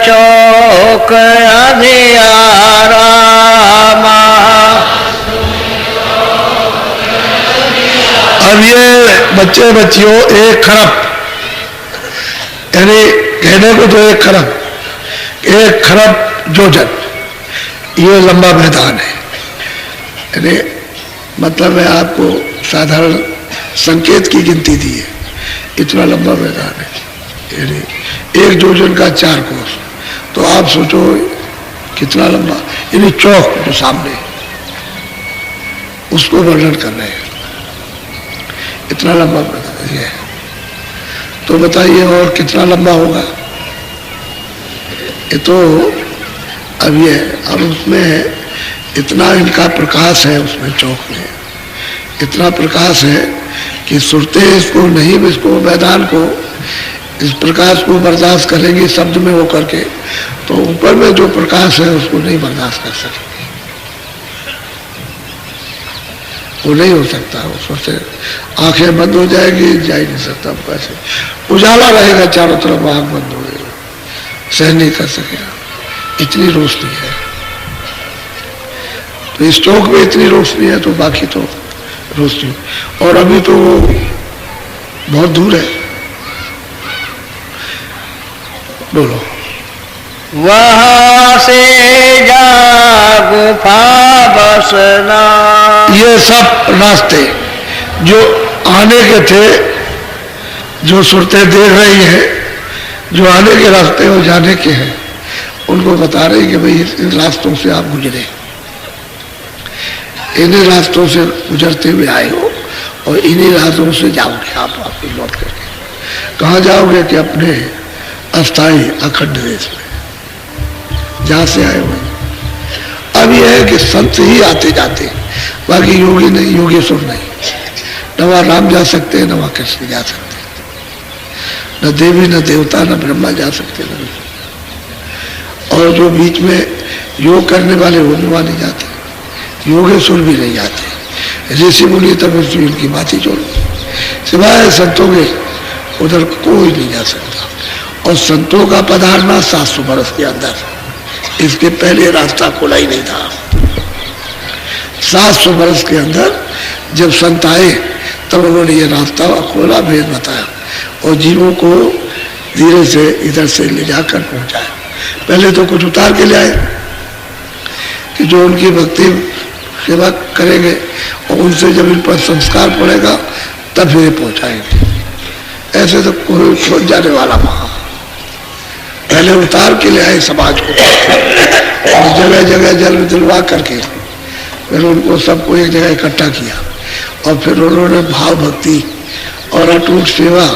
चौक अंधियारा अब ये बच्चे बच्चियों 1 खरब, यानी कहने को तो 1 खरब योजन, ये लंबा मैदान है। यानी मतलब है आपको साधारण संकेत की गिनती दी है, इतना लंबा मैदान है। यानी 1 योजन का 4 कोस, तो आप सोचो कितना लंबा, यानी चौक जो सामने उसको वर्णन कर रहे हैं, इतना लंबा मैदान है। तो बताइए और कितना लंबा होगा? ये तो अब ये, और उसमें इतना इनका प्रकाश है, उसमें चौक में इतना प्रकाश है कि सुरते इसको नहीं, इसको मैदान को, इस प्रकाश को बर्दाश्त करेंगे शब्द में हो करके, तो ऊपर में जो प्रकाश है उसको नहीं बर्दाश्त कर सकेंगे, वो नहीं हो सकता। उसमें से आंखें बंद हो जाएगी, जा ही नहीं सकता। कैसे उजाला रहेगा चारों तरफ, आंख बंद हो गई, सहन नहीं कर सकेगा, इतनी रोशनी है। तो इस चौक में इतनी रोशनी है, तो बाकी तो रोशनी, और अभी तो वो बहुत दूर है। बोलो। वहाँ से जा गुफा बसना, ये सब रास्ते जो आने के थे, जो सूरतें देख रही हैं, जो आने के रास्ते और जाने के हैं, उनको बता रहे कि भाई इन रास्तों से आप गुजरे, इन्हीं रास्तों से गुजरते हुए आए हो, और इन्हीं रास्तों से जाओगे आप वापस लौट करके। कहाँ जाओगे? कि अपने अस्थाई अखंड देश में, जहाँ से आए हुए। अब यह है कि संत ही आते जाते, बाकी योगी नहीं, योगेश्वर नहीं। न वहाँ राम जा सकते हैं, न वहाँ कृष्ण जा सकते, न देवी, न देवता, न ब्रह्मा जा सकते, न विष्णु। और जो बीच में योग करने वाले वो वहाँ नहीं जाते, योगेश्वर भी नहीं जाते। ऋषि मुनि तब इनकी बात ही छोड़ो, सिवाय संतों के उधर कोई नहीं जा सकता। और संतों का पधारना 700 वर्ष के अंदर, इसके पहले रास्ता खुला ही नहीं था। 700 वर्ष के अंदर जब संत आए, तब उन्होंने ये रास्ता खोला, भेद बताया, और जीवों को धीरे से इधर से ले जाकर पहुंचाया। पहले तो कुछ उतार के ले आए कि जो उनकी भक्ति सेवा करेंगे, और उनसे जब इन पर संस्कार पड़ेगा तब फिर पहुंचाएंगे। ऐसे तो कोई छोड़ जाने वाला वहां, पहले उतार के ले आए समाज को, और जगह जगह जन्म दिलवा करके फिर उनको सबको एक जगह इकट्ठा किया, और फिर उन्होंने भाव भक्ति और अटूट सेवा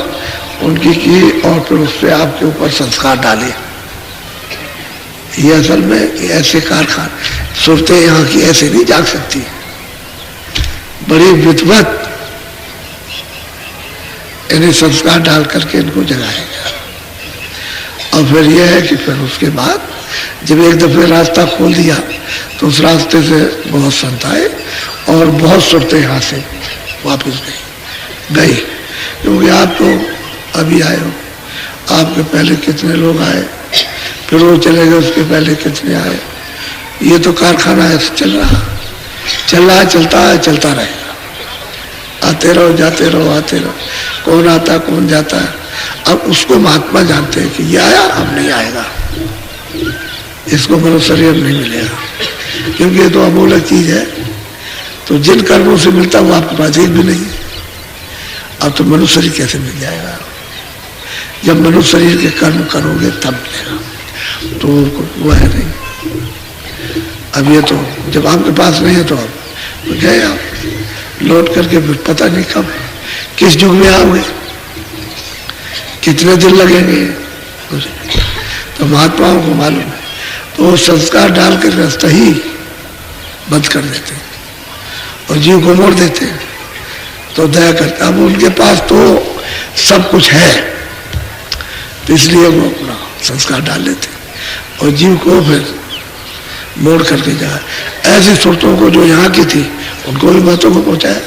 उनकी की, और फिर उससे आपके ऊपर संस्कार डाले। ये असल में ऐसे कारखाने, सुरतें यहाँ की ऐसे नहीं जाग सकती, बड़ी विद्वत इन्हें संस्कार डाल करके इनको जगाएगा। और फिर यह है कि फिर उसके बाद जब एक दफे रास्ता खोल दिया, तो उस रास्ते से बहुत संत आए, और बहुत सुरतें यहाँ से वापस गई। क्योंकि आप तो अभी आए हो, आपके पहले कितने लोग आए, फिर वो चले गए, उसके पहले कितने आए। ये तो कारखाना ऐसे चल रहा है, चलता है, चलता रहेगा। आते रहो, जाते रहो, आते रहो, कौन आता कौन जाता है। अब उसको महात्मा जानते हैं कि ये आया, अब नहीं आएगा, इसको मनुष्य शरीर नहीं मिलेगा, क्योंकि ये तो अमूलक चीज है। तो जिन कर्मों से मिलता वो आपके पास एक भी नहीं है। अब तो मनुष्य शरीर कैसे मिल जाएगा? जब मनुष्य शरीर के कर्म करोगे तब मिलेगा, तो वो है नहीं। अब ये तो जब आपके पास नहीं है, तो अब गए आप लौट करके, फिर पता नहीं कब किस युग में आओगे, कितने दिन लगेंगे, तो महात्माओं को मालूम है। तो वो संस्कार डाल कर रास्ता ही बंद कर देते और जीव को मोड़ देते, तो दया करता। अब उनके पास तो सब कुछ है, तो इसलिए वो अपना संस्कार डाल लेते और जीव को फिर मोड़ करके जाए। ऐसी सुरतों को जो यहाँ की थी, उनको भी बातों को पहुंचाया।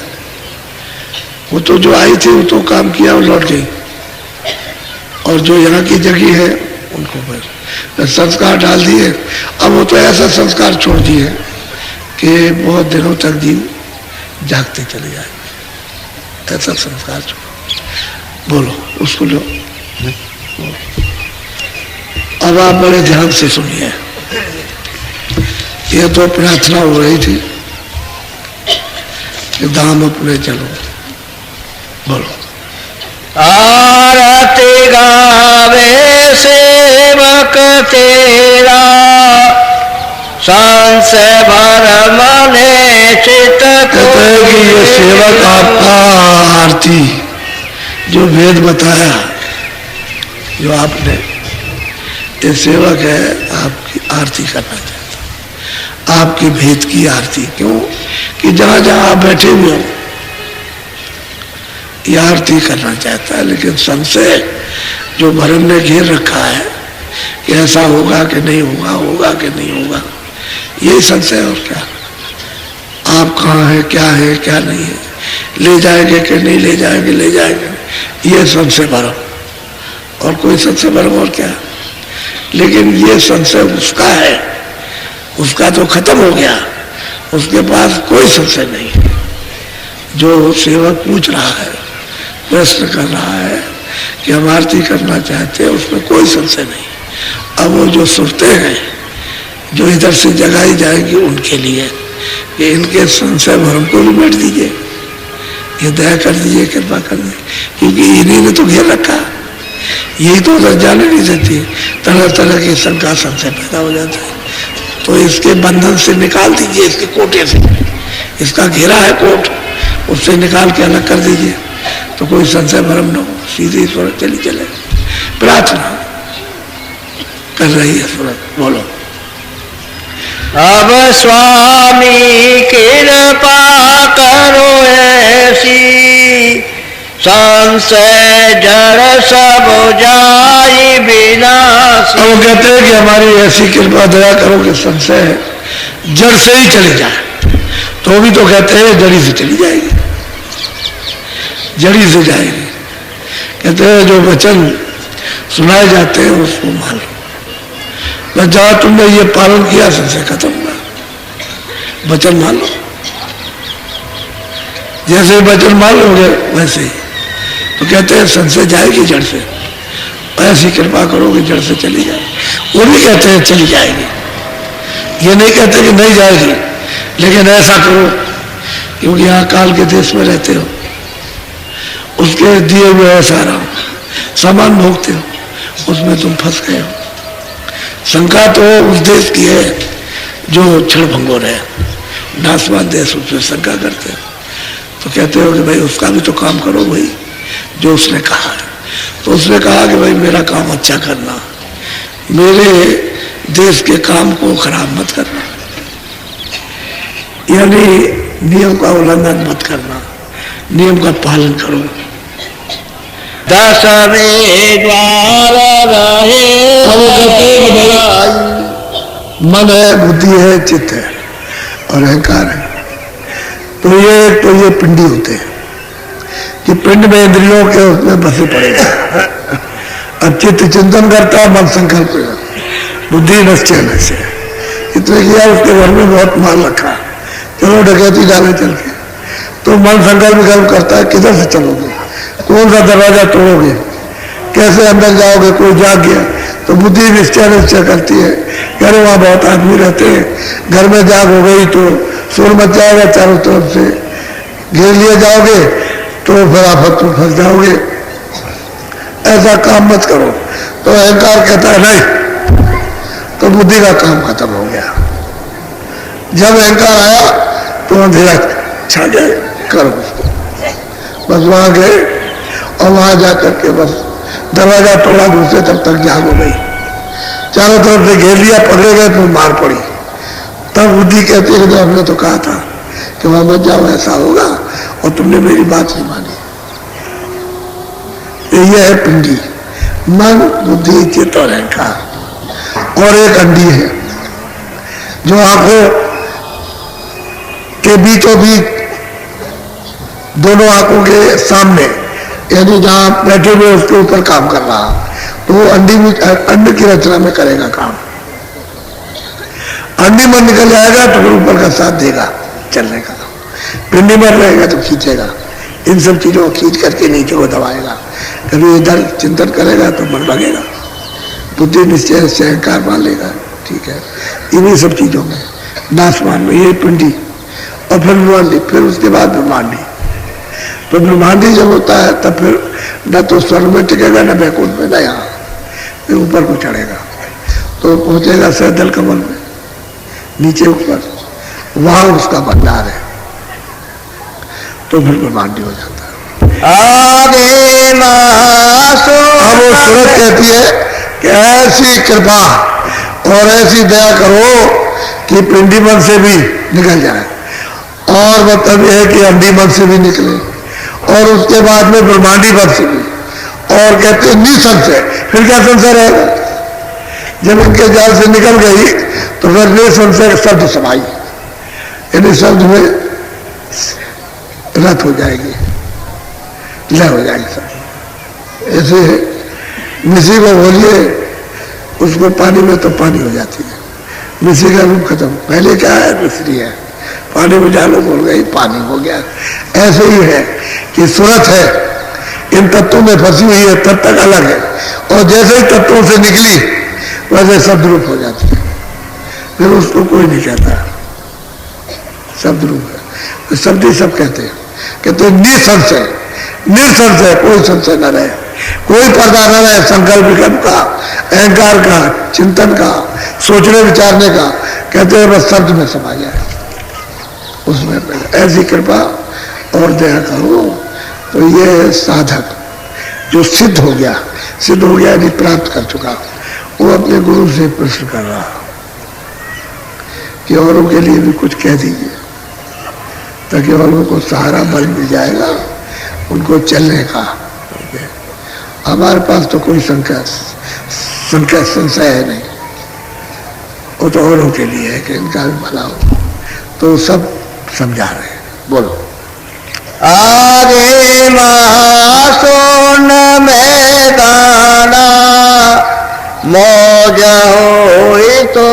वो तो जो आई थी वो तो काम किया और लौट गई, और जो यहाँ की जगह है उनको फिर संस्कार डाल दिए। अब वो तो ऐसा संस्कार छोड़ दिए कि बहुत दिनों तक जीव जागते चले जाएंगे, ऐसा संस्कार छोड़। बोलो उसको लो। अब आप बड़े ध्यान से सुनिए, ये तो प्रार्थना हो रही थी कि धाम अपने चलो। बोलो। आरती गावे सेवक तेरा, संशय भरम ने चित कहते हैं कि ये सेवक आपका आरती जो भेद बताया, जो आपने, ये सेवक है आपकी आरती करना चाहता, आपकी भेद की आरती। क्यों कि जहां जहां आप बैठे हुए हो ये आरती करना चाहता है, लेकिन संशय जो भरम ने घेर रखा है कि ऐसा होगा कि नहीं होगा, होगा कि नहीं होगा, यही संशय और क्या। आप कहाँ है, क्या है, क्या नहीं है, ले जाएंगे कि नहीं ले जाएंगे, ले जाएंगे, ये संशय भरम और कोई संशय भरम और क्या। लेकिन ये संशय उसका है, उसका तो खत्म हो गया, उसके पास कोई संशय नहीं। जो सेवक पूछ रहा है, प्रश्न कर रहा है कि हम आरती करना चाहते हैं, उसमें कोई संशय नहीं। अब वो जो सुनते हैं, जो इधर से जगाई जाएगी उनके लिए कि इनके संशय भरम को भी मिट दीजिए, ये दया कर दीजिए, कृपा कर दीजिए, क्योंकि इन्हीं ने तो घेर रखा, यही तो उधर जाने नहीं देती, तरह तरह की शंका संशय पैदा हो जाता है। तो इसके बंधन से निकाल दीजिए, इसके कोटे से, इसका घेरा है कोट, उससे निकाल के अलग कर दीजिए, तो कोई संशय भरम न हो, सीधे ईश्वर चली चले। प्रार्थना कर रही है सूरत। बोलो। अब स्वामी कृपा करो ऐसी, संशय जड़ सब जाई विनाशी। वो कहते हैं कि हमारी ऐसी कृपा दया करो कि संशय जड़ से ही चली जाए। तो भी तो कहते हैं जड़ी से चली जाएगी, जड़ी से जाएगी। कहते हैं जो वचन सुनाए जाते हैं उसको मान लो, बस जहां तुमने ये पालन किया संशय खत्म हुआ, वचन मान लो। जैसे वचन मान लोगे वैसे ही तो कहते हैं संशय जाएगी जड़ से, ऐसी कृपा करो कि जड़ से चली जाए। वो भी कहते हैं चली जाएगी, ये नहीं कहते कि नहीं जाएगी, लेकिन ऐसा करो क्योंकि यहाँ काल के देश में रहते हो, उसके दिए हुए है सारा सामान भोगते हो, उसमें तुम फंस गए हो। शंका तो उस देश की है जो क्षण भंगुर है, नासवान देश, उसमें शंका करते हो। तो कहते हो कि भाई उसका भी तो काम करो भाई जो उसने कहा है। तो उसने कहा कि भाई मेरा काम अच्छा करना, मेरे देश के काम को खराब मत करना, यानी नियम का उल्लंघन मत करना, नियम का पालन करो। दसवें द्वार रहे मन है, बुद्धि है, चित्त है और अहंकार है। तो ये पिंडी होते हैं कि पिंड में इंद्रियों के उसमें बसे पड़े। अब चित्त चिंतन करता है, मन संकल्प, बुद्धि निश्चय निश्चय। इतने किया उसके घर में बहुत माल रखा, चलो डकैती जाने चल के, तो मन संकल्प करता है किधर से चलोगे, कौन सा दरवाजा तोड़ोगे, कैसे अंदर जाओगे। कोई जाग गया तो बुद्धि निश्चय करती है, अरे वहां बहुत आदमी रहते हैं, घर में जाग हो गई तो शोर मच जाएगा, चारों तरफ से घेर लिए जाओगे तो फिर आफत में फंस जाओगे, ऐसा काम मत करो। तो अहंकार कहता है नहीं, तो बुद्धि का काम खत्म हो गया। जब अहंकार आया तो अंधेरा छा जाए, करो उसको। बस वहां गए और वहां जाकर के बस दरवाजा तोड़ा, दूसरे तक जाग हो गई, चारों तरफ से घेर लिया, पकड़े गए तो मार पड़ी। तब बुद्धि कहती है कि हमने तो कहा था कि वहां मत जाओ, ऐसा होगा, और तुमने मेरी बात नहीं मानी। यह है पिंडी, मन, बुद्धि, चित्त और अहंकार। और एक अंडी है जो आंखों के बीचों बीच, दोनों आंखों के सामने, यानी जहां बैठे हुए उसके ऊपर काम कर रहा, तो वो अंड की रचना में करेगा काम। अंडी में निकल जाएगा तो फिर ऊपर का साथ देगा चलने का। पिंडी में रहेगा तो खींचेगा, इन सब चीजों को खींच करके नीचे को दबाएगा। कभी इधर चिंतन करेगा तो मन लगेगा, बुद्धि निश्चय से अहंकार मान लेगा, ठीक है। इन्हीं सब चीजों में नासमान में ये पिंडी और फिर ब्रह्मांडी, फिर उसके बाद ब्रह्मांडी। तो ब्रह्मांडी जब होता है तब फिर न तो स्वर्ग में टिकेगा न बैकुंठ में, न यहाँ, फिर ऊपर को चढ़ेगा तो पहुंचेगा सहदल कमल में, नीचे ऊपर, वहां उसका भंडार है, तो फिर ब्रह्मांडी हो जाता है। अब वो सूरत कहती है कि ऐसी कृपा और ऐसी दया करो कि पिंडी मन से भी निकल जाए, और मतलब यह है कि अंडी मन से भी निकले, और उसके बाद में ब्रह्मांडी मन से भी, और कहते हैं निसंशय। फिर क्या संशय रहेगा? जब इनके जाल से निकल गई तो फिर निसंशय शब्द समाई, यानी शब्द में रत हो जाएगी, लय हो जाएगी सब। ऐसे मिसी को बोलिए उसको पानी में तो पानी हो जाती है, मिसी का रूप खत्म। पहले क्या है? मिश्री है, पानी में डालो बोल गई पानी हो गया। ऐसे ही है कि सूरत है इन तत्वों में फंसी हुई है, तब तक अलग है, और जैसे ही तत्वों से निकली वैसे शब्द रूप हो जाती है, फिर उसको कोई नहीं कहता शब्द रूप है। शब्द ही सब कहते हैं, कहते निसंशय, निसंशय, कोई संशय न रहे, कोई पर्दा न रहे संकल्प विकल्प का, अहंकार का, चिंतन का, सोचने विचारने का। कहते हैं बस शब्द में समा जाए उसमें। ऐसी कृपा और दया करो। तो ये साधक जो सिद्ध हो गया, सिद्ध हो गया यानी प्राप्त कर चुका, वो अपने गुरु से प्रश्न कर रहा कि औरों के लिए भी कुछ कह दीजिए, ताकि औरों को सहारा बल मिल जाएगा उनको चलने का। हमारे पास तो कोई संशय है नहीं, वो तो औरों के लिए है कि इनका भी भला हो, तो सब समझा रहे हैं। बोलो। आगे महासोन में दाना मौज होई तो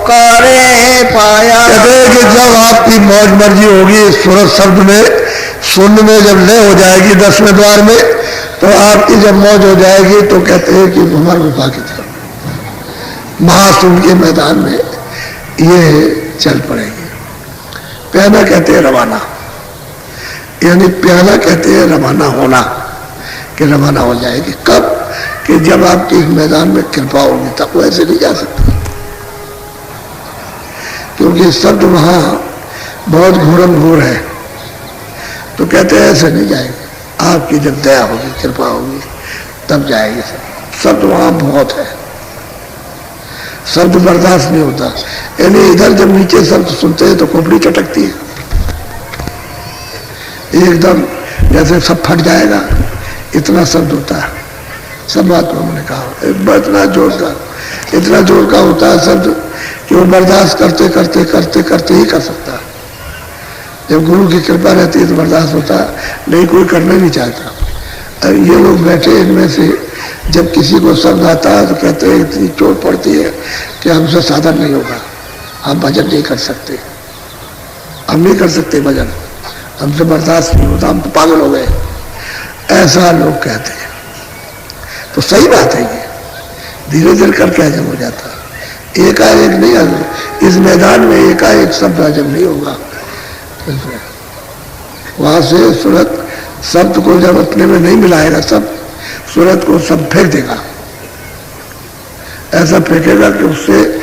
करे पाया। कहते हैं कि जब आपकी मौज मर्जी होगी सूरत शब्द में, शून्य में जब लय हो जाएगी 10वें द्वार में, तो आपकी जब मौज हो जाएगी तो कहते हैं कि भंवर गुफा की तरफ महाशून्य के मैदान में ये चल पड़ेगी। प्याला कहते हैं रवाना, यानी प्याला कहते हैं रवाना होना, कि रवाना हो जाएगी। कब? कि जब आपकी इस मैदान में कृपा होगी, तब वैसे नहीं जा सकते, क्योंकि शब्द वहां बहुत घोरम घोर है। तो कहते हैं ऐसे नहीं जाएगी, आपकी जब दया होगी, कृपा होगी, तब जाएगी। शब्द वहां बहुत है, शब्द बर्दाश्त नहीं होता। यानी इधर जब नीचे शब्द सुनते हैं तो खोपड़ी चटकती है एकदम, जैसे सब फट जाएगा, इतना शब्द होता है। सब बात उन्होंने कहा इतना जोर का होता है शब्द कि वो बर्दाश्त करते करते करते करते ही कर सकता है। जब गुरु की कृपा रहती है तो बर्दाश्त होता है, नहीं कोई करना नहीं चाहता। ये लोग बैठे इनमें से जब किसी को शब्द आता है तो कहते हैं इतनी चोट पड़ती है कि हमसे साधन नहीं होगा, हम भजन नहीं कर सकते, हम नहीं कर सकते भजन, हमसे बर्दाश्त नहीं होता, हम तो पागल हो गए। ऐसा लोग कहते हैं। तो सही बात है, ये धीरे धीरे करके हजम हो जाता है, एकाएक नहीं हजम। इस मैदान में एकाएक शब्द हजम नहीं होगा। वहां से सूरत शब्द को जब अपने में नहीं मिलाएगा, सब सूरत को सब फेंक देगा, ऐसा फेंकेगा कि उससे